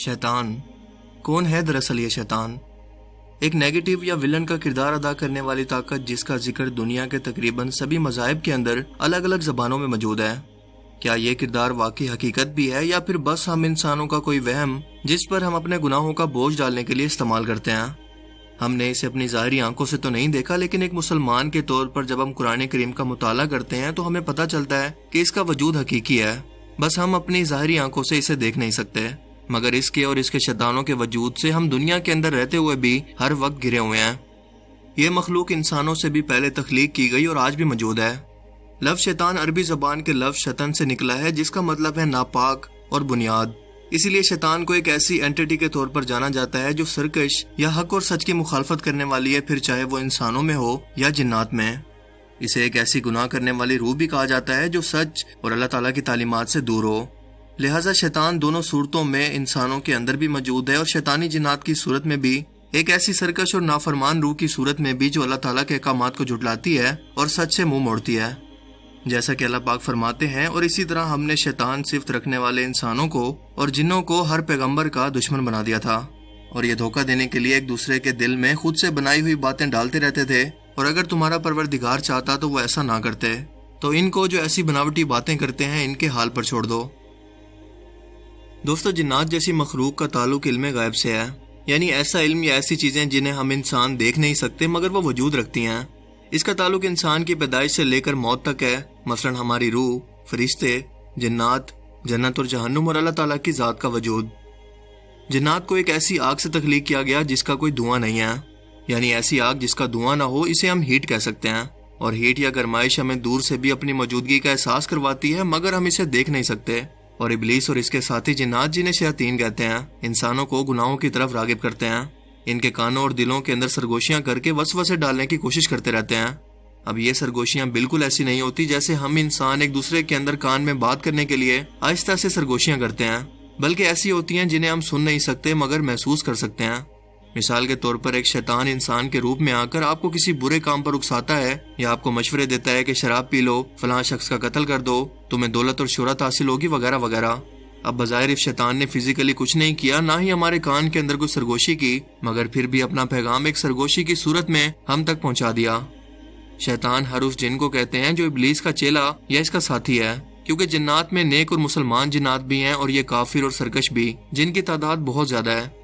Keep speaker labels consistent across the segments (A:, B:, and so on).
A: शैतान कौन है दरअसल ये शैतान? एक नेगेटिव या विलन का किरदार अदा करने वाली ताकत जिसका जिक्र दुनिया के तकरीबन सभी मज़ाहिब के अंदर अलग अलग ज़बानों में मौजूद है। क्या ये किरदार वाकई हकीकत भी है या फिर बस हम इंसानों का कोई वहम जिस पर हम अपने गुनाहों का बोझ डालने के लिए इस्तेमाल करते हैं? हमने इसे अपनी ज़ाहिरी आंखों से तो नहीं देखा, लेकिन एक मुसलमान के तौर पर जब हम कुरान करीम का मुताला करते हैं तो हमें पता चलता है कि इसका वजूद हकीकी है, बस हम अपनी ज़ाहिरी आंखों से इसे देख नहीं सकते। मगर इसके और इसके शैतानों के वजूद से हम दुनिया के अंदर रहते हुए भी हर वक्त घिरे हुए हैं। ये मखलूक इंसानों से भी पहले तख्लीक की गई और आज भी मौजूद है। लफ्ज़ शैतान अरबी ज़बान के लफ्ज़ शतन से निकला है, जिसका मतलब है नापाक और बुनियाद। इसीलिए शैतान को एक ऐसी एंटिटी के तौर पर जाना जाता है जो सरकश या हक और सच की मुखालफत करने वाली है, फिर चाहे वो इंसानों में हो या जिन्नात में। इसे एक ऐसी गुनाह करने वाली रूह भी कहा जाता है जो सच और अल्लाह ताला की तालीमात से दूर हो। लिहाजा शैतान दोनों सूरतों में इंसानों के अंदर भी मौजूद है और शैतानी जिन्नात की सूरत में भी, एक ऐसी सरकश और नाफरमान रूह की सूरत में भी जो अल्लाह ताला के अहकामात को झुटलाती है और सच से मुंह मोड़ती है, जैसा कि अल्लाह पाक फरमाते हैं। और इसी तरह हमने शैतान सिफ्त रखने वाले इंसानों को और जिन्नों को हर पैगंबर का दुश्मन बना दिया था, और ये धोखा देने के लिए एक दूसरे के दिल में खुद से बनाई हुई बातें डालते रहते थे। और अगर तुम्हारा परवरदिगार चाहता तो वो ऐसा ना करते। तो इनको जो ऐसी बनावटी बातें करते हैं इनके हाल पर छोड़ दो। दोस्तों, जिन्नात जैसी मखलूक का ताल्लुक इल्म गायब से है, यानी ऐसा इल्म या ऐसी चीजें जिन्हें हम इंसान देख नहीं सकते मगर वो वजूद रखती हैं। इसका ताल्लुक इंसान की पैदाइश से लेकर मौत तक है। मसलन हमारी रूह, फरिश्ते, जिन्नात, जन्नत और जहन्नुम और अल्लाह ताला की जात का वजूद। जिन्नात को एक ऐसी आग से तख्लीक किया गया जिसका कोई धुआं नहीं है, यानी ऐसी आग जिसका धुआं ना हो, इसे हम हीट कह सकते हैं। और हीट या गर्माइश हमें दूर से भी अपनी मौजूदगी का एहसास करवाती है, मगर हम इसे देख नहीं सकते। और इब्लीस और इसके साथी जिन्नात, जिन्हें शयातीन कहते हैं, इंसानों को गुनाहों की तरफ रागिब करते हैं। इनके कानों और दिलों के अंदर सरगोशियां करके वसवसे डालने की कोशिश करते रहते हैं। अब ये सरगोशियां बिल्कुल ऐसी नहीं होती जैसे हम इंसान एक दूसरे के अंदर कान में बात करने के लिए आहिस्ता से सरगोशियां करते हैं, बल्कि ऐसी होती हैं जिन्हें हम सुन नहीं सकते मगर महसूस कर सकते हैं। मिसाल के तौर पर एक शैतान इंसान के रूप में आकर आपको किसी बुरे काम पर उकसाता है या आपको मशवरे देता है कि शराब पी लो, फलां शख्स का कत्ल कर दो, तुम्हें दौलत और शोहरत हासिल होगी, वगैरह वगैरह। अब बज़ाहिर इस शैतान ने फिजिकली कुछ नहीं किया, ना ही हमारे कान के अंदर कुछ सरगोशी की, मगर फिर भी अपना पैगाम एक सरगोशी की सूरत में हम तक पहुंचा दिया। शैतान हर उस जिन को कहते हैं जो इब्लीस का चेला या इसका साथी है, क्योंकि जिन्नात में नेक और मुसलमान जिन्नात भी हैं और ये काफिर और सरकश भी, जिनकी तादाद बहुत ज्यादा है।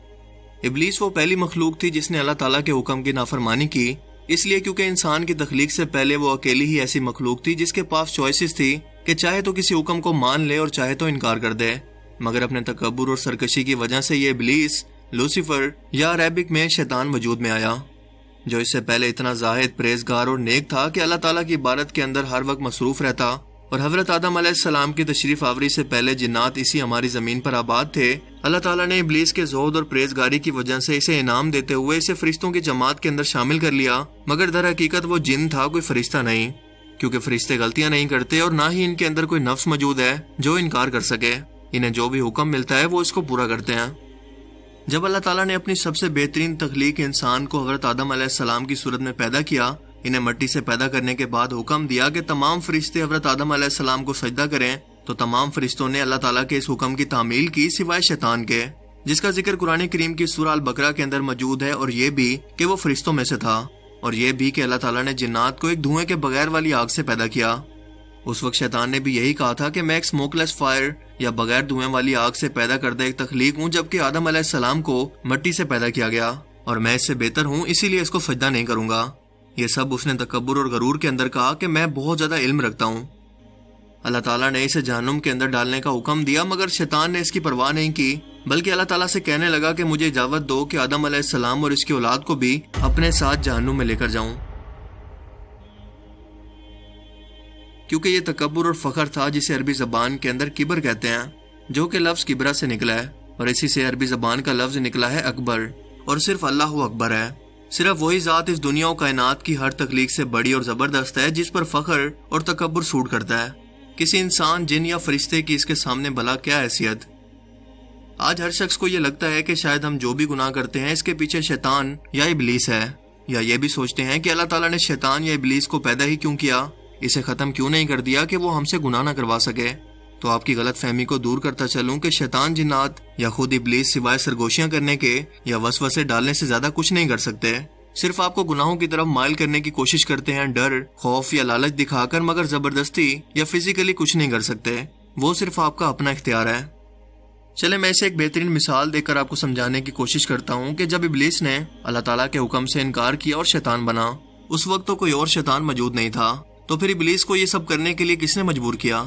A: इब्लीस वो पहली मखलूक थी जिसने अल्लाह ताला के हुक्म की नाफरमानी की, इसलिए क्योंकि इंसान की तख्लीक से पहले वो अकेली ही ऐसी मखलूक थी जिसके पास चॉइसेस थी कि चाहे तो किसी हुक्म को मान ले और चाहे तो इनकार कर दे। मगर अपने तकब्बुर और सरकशी की वजह से ये इब्लीस, लूसीफर या अरबिक में शैतान वजूद में आया, जो इससे पहले इतना जाहिद, परहेजगार और नेक था कि अल्लाह ताला की इबादत के अंदर हर वक्त मसरूफ रहता। और हजरत आदम अलैहिस्सलाम की तशरीफ आवरी से पहले जिन्नात इसी हमारी जमीन पर आबाद थे। अल्लाह ताला ने इब्लीस के ज़ोहद और परहेजगारी की वजह से इसे इनाम देते हुए इसे फरिश्तों की जमात के अंदर शामिल कर लिया, मगर दर हकीकत वो जिन था, कोई फरिश्ता नहीं, क्योंकि फरिश्ते गलतियां नहीं करते और ना ही इनके अंदर कोई नफ्स मौजूद है जो इनकार कर सके। इन्हें जो भी हुक्म मिलता है वो इसको पूरा करते हैं। जब अल्लाह ताला ने अपनी सबसे बेहतरीन तख्लीक इंसान को हजरत आदम अलैहिस्सलाम की सूरत में पैदा किया, इन्हें मिट्टी से पैदा करने के बाद हुक्म दिया कि तमाम फरिश्ते हजरत आदम अलैहिस्सलाम को सजदा करें, तो तमाम फरिश्तों ने अल्लाह ताला के इस हुक्म की तामील की सिवाय शैतान के, जिसका जिक्र कुरान करीम की सूरह अल बकरा के अंदर मौजूद है। और ये भी कि वो फरिश्तों में से था, और ये भी कि अल्लाह ताला ने जिन्नात को एक धुएं के बगैर वाली आग से पैदा किया। उस वक्त शैतान ने भी यही कहा था कि मैं एक स्मोकलेस फायर या बगैर धुएं वाली आग से पैदा करदा एक तख्लीक हूँ, जबकि आदम अलैहिस्सलाम को मिट्टी से पैदा किया गया और मैं इससे बेहतर हूँ, इसीलिए इसको सजदा नहीं करूंगा। ये सब उसने तकब्बुर और गरूर के अंदर कहा कि मैं बहुत ज्यादा इल्म रखता हूँ। अल्लाह ताला ने इसे जहन्नुम के अंदर डालने का हुक्म दिया, मगर शैतान ने इसकी परवाह नहीं की, बल्कि अल्लाह ताला से कहने लगा कि मुझे इजाजत दो कि आदम अलैहिस्सलाम और इसकी औलाद को भी अपने साथ जहन्नुम में लेकर जाऊं, क्योंकि ये तकब्बुर और फखर था जिसे अरबी जबान के अंदर किबर कहते हैं, जो कि लफ्ज किबरा से निकला है, और इसी से अरबी जबान का लफ्ज निकला है अकबर, और सिर्फ अल्लाह अकबर है। सिर्फ वही जात इस दुनिया और कायनात की हर तख्लीक से बड़ी और जबरदस्त है जिस पर फखर और तकब्बुर सूट करता है। किसी इंसान, जिन या फरिश्ते की इसके सामने भला क्या हैसियत। आज हर शख्स को ये लगता है कि शायद हम जो भी गुनाह करते हैं इसके पीछे शैतान या इब्लीस है, या ये भी सोचते हैं कि अल्लाह ताला ने शैतान या इब्लीस को पैदा ही क्यों किया, इसे खत्म क्यों नहीं कर दिया कि वो हमसे गुनाह ना करवा सके। تو آپ کی غلط فہمی کو دور کرتا چلوں کہ شیطان، جنات یا خود ابلیس سوائے سرگوشیاں کرنے کے یا وسوسے ڈالنے سے زیادہ کچھ نہیں کر سکتے۔ صرف آپ کو گناہوں کی طرف مائل کرنے کی کوشش کرتے ہیں، ڈر، خوف یا لالچ دکھا کر، مگر زبردستی یا فزیکلی کچھ نہیں کر سکتے۔ وہ صرف آپ کا اپنا اختیار ہے۔ چلے میں اسے ایک بہترین مثال دے کر آپ کو سمجھانے کی کوشش کرتا ہوں کہ جب ابلیس نے اللہ تعالیٰ کے حکم سے انکار کیا اور شیطان بنا، اس وقت تو کوئی اور شیطان موجود نہیں تھا، تو پھر ابلیس کو یہ سب کرنے کے لیے کس نے مجبور کیا؟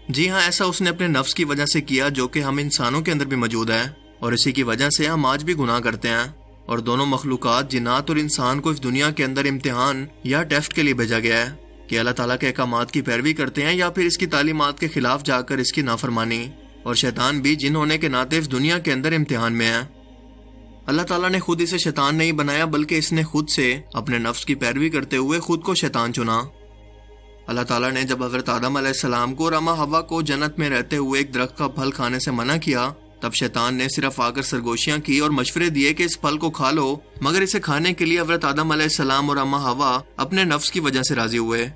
A: جی ہاں، ایسا اس نے اپنے نفس کی وجہ سے کیا، جو کہ ہم انسانوں کے اندر بھی موجود ہے، اور اسی کی وجہ سے ہم آج بھی گناہ کرتے ہیں۔ اور دونوں مخلوقات، جنات اور انسان کو اس دنیا کے اندر امتحان یا ٹیسٹ کے لیے بھیجا گیا ہے کہ اللہ تعالیٰ کے احکامات کی پیروی کرتے ہیں یا پھر اس کی تعلیمات کے خلاف جا کر اس کی نافرمانی۔ اور شیطان بھی جن ہونے کے ناطے اس دنیا کے اندر امتحان میں ہے۔ اللہ تعالیٰ نے خود اسے شیطان نہیں بنایا، بلکہ اس نے خود سے اپنے نفس کی پیروی کرتے ہوئے خود کو شیطان چنا۔ اللہ تعالیٰ نے جب حضرت آدم علیہ السلام کو اور اماں حوا کو جنت میں رہتے ہوئے ایک درخت کا پھل کھانے سے منع کیا، تب شیطان نے صرف آ کر سرگوشیاں کی اور مشورے دیے کہ اس پھل کو کھا لو، مگر اسے کھانے کے لیے حضرت آدم علیہ السلام اور اماں حوا اپنے نفس کی وجہ سے راضی ہوئے۔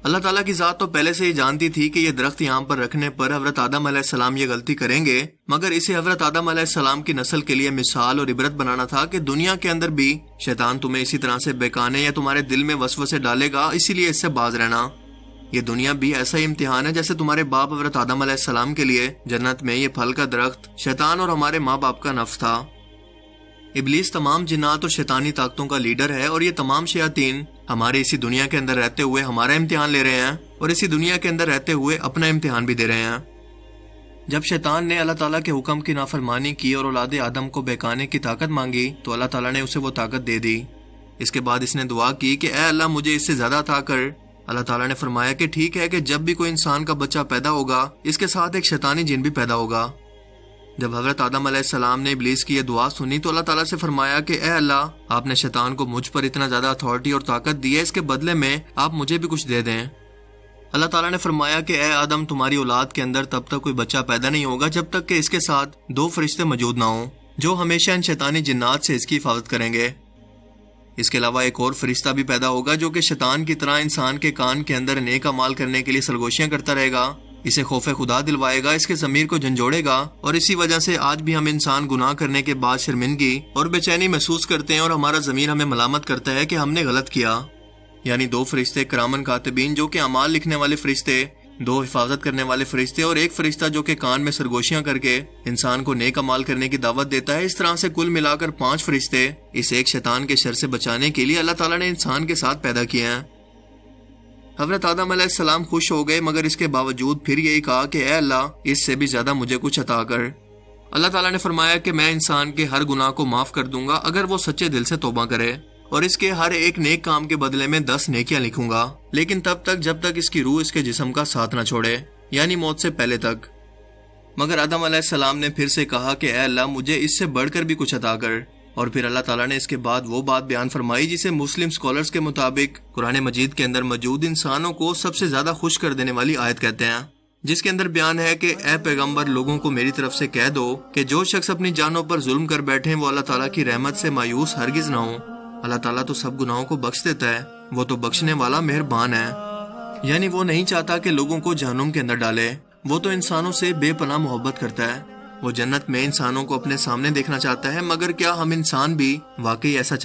A: اللہ تعالیٰ کی ذات تو پہلے سے ہی جانتی تھی کہ یہ درخت یہاں پر رکھنے پر حضرت آدم علیہ السلام یہ غلطی کریں گے، مگر اسے حضرت آدم علیہ السلام کی نسل کے لیے مثال اور عبرت بنانا تھا کہ دنیا کے اندر بھی شیطان تمہیں اسی طرح سے بہکانے یا تمہارے دل میں وسوسے ڈالے گا، اسی لیے اس سے باز رہنا۔ یہ دنیا بھی ایسا ہی امتحان ہے جیسے تمہارے باپ حضرت آدم علیہ السلام کے لیے جنت میں یہ پھل کا درخت شیطان اور ہمارے ماں باپ کا نفس تھا۔ ابلیس تمام جنات اور شیطانی طاقتوں کا لیڈر ہے، اور یہ تمام شیاطین ہمارے اسی دنیا کے اندر رہتے ہوئے ہمارا امتحان لے رہے ہیں اور اسی دنیا کے اندر رہتے ہوئے اپنا امتحان بھی دے رہے ہیں۔ جب شیطان نے اللہ تعالیٰ کے حکم کی نافرمانی کی اور اولاد آدم کو بہکانے کی طاقت مانگی، تو اللہ تعالیٰ نے اسے وہ طاقت دے دی۔ اس کے بعد اس نے دعا کی کہ اے اللہ مجھے اس سے زیادہ عطا کر۔ اللہ تعالیٰ نے فرمایا کہ ٹھیک ہے کہ جب بھی کوئی انسان کا بچہ پیدا ہوگا، اس کے ساتھ ایک شیطانی جن بھی پیدا ہوگا۔ جب حضرت آدم علیہ السلام نے ابلیس کی یہ دعا سنی تو اللہ تعالیٰ سے فرمایا کہ اے اللہ، آپ نے شیطان کو مجھ پر اتنا زیادہ اتھارٹی اور طاقت دی ہے، اس کے بدلے میں آپ مجھے بھی کچھ دے دیں۔ اللہ تعالیٰ نے فرمایا کہ اے آدم، تمہاری اولاد کے اندر تب تک کوئی بچہ پیدا نہیں ہوگا جب تک کہ اس کے ساتھ 2 فرشتے موجود نہ ہوں، جو ہمیشہ ان شیطانی جنات سے اس کی حفاظت کریں گے۔ اس کے علاوہ ایک اور فرشتہ بھی پیدا ہوگا جو کہ شیطان کی طرح انسان کے کان کے اندر نیک اعمال کرنے کے لیے سرگوشیاں کرتا رہے گا، اسے خوف خدا دلوائے گا، اس کے ضمیر کو جھنجھوڑے گا، اور اسی وجہ سے آج بھی ہم انسان گناہ کرنے کے بعد شرمندگی اور بے چینی محسوس کرتے ہیں، اور ہمارا ضمیر ہمیں ملامت کرتا ہے کہ ہم نے غلط کیا۔ یعنی 2 فرشتے کرامن کاتبین جو کہ اعمال لکھنے والے فرشتے، 2 حفاظت کرنے والے فرشتے، اور ایک فرشتہ جو کہ کان میں سرگوشیاں کر کے انسان کو نیک اعمال کرنے کی دعوت دیتا ہے۔ اس طرح سے کل ملا کر 5 فرشتے اس ایک شیطان کے شر سے بچانے کے لیے اللہ تعالیٰ نے انسان کے ساتھ پیدا کیے ہیں۔ حضرت آدم علیہ السلام خوش ہو گئے، مگر اس کے باوجود پھر یہی کہا کہ اے اللہ، اس سے بھی زیادہ مجھے کچھ عطا کر۔ اللہ تعالیٰ نے فرمایا کہ میں انسان کے ہر گناہ کو معاف کر دوں گا اگر وہ سچے دل سے توبہ کرے، اور اس کے ہر ایک نیک کام کے بدلے میں 10 نیکیاں لکھوں گا، لیکن تب تک جب تک اس کی روح اس کے جسم کا ساتھ نہ چھوڑے، یعنی موت سے پہلے تک۔ مگر آدم علیہ السلام نے پھر سے کہا کہ اے اللہ، مجھے اس سے بڑھ کر بھی کچھ عطا کر۔ اور پھر اللہ تعالیٰ نے اس کے بعد وہ بات بیان فرمائی جسے مسلم سکولرز کے مطابق قرآن مجید کے اندر موجود انسانوں کو سب سے زیادہ خوش کر دینے والی آیت کہتے ہیں، جس کے اندر بیان ہے کہ اے پیغمبر، لوگوں کو میری طرف سے کہہ دو کہ جو شخص اپنی جانوں پر ظلم کر بیٹھیں وہ اللہ تعالیٰ کی رحمت سے مایوس ہرگز نہ ہوں۔ اللہ تعالیٰ تو سب گناہوں کو بخش دیتا ہے، وہ تو بخشنے والا مہربان ہے۔ یعنی وہ نہیں چاہتا کہ لوگوں کو جہنم کے اندر ڈالے، وہ تو انسانوں سے بے پناہ محبت کرتا ہے۔ وہ جنت میں انسانوں کو اپنے سامنے دیکھنا چاہتا ہے، مگر کیا ہم انسان بھی واقعی ایسا چاہتے ہیں؟